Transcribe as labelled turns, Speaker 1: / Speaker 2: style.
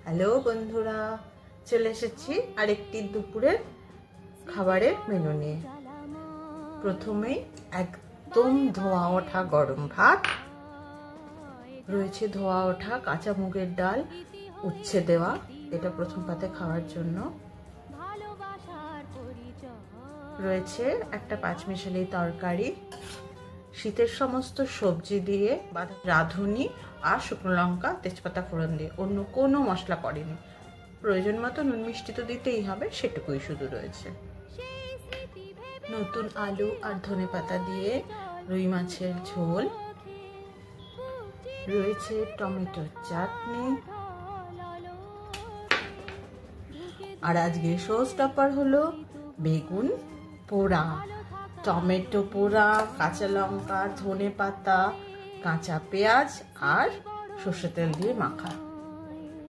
Speaker 1: Hello বন্ধুরা, চলে এসেছি আরেকটি দুপুরের খাবারের মেনু নিয়ে। প্রথমেই একদম ধোয়া ওঠা গরম ভাত, রয়েছে ধোয়া ওঠা কাঁচা মুগের ডাল উচ্ছে দেওয়া, এটা প্রথম পাতে খাওয়ার জন্য। রয়েছে একটা পাঁচমিশালি তরকারি, শীতের সমস্ত সবজি দিয়ে, রাঁধুনি আর শুকনো লঙ্কা তেজপাতা ফোড়ন দিয়ে, অন্য কোনো মশলা পড়েনি। প্রয়োজন মতো নুন মিষ্টি তো দিতেই হবে, সেটুকুই শুধু রয়েছে। নতুন আলু আর ধনেপাতা দিয়ে রুই মাছের ঝোল, রয়েছে টমেটোর চাটনি, আর আজকে শো স্টপার হলো বেগুন পোড়া, টমেটো পোড়া, কাঁচা লঙ্কা, ধনেপাতা, কাঁচা পেঁয়াজ আর সর্ষে তেল দিয়ে মাখা।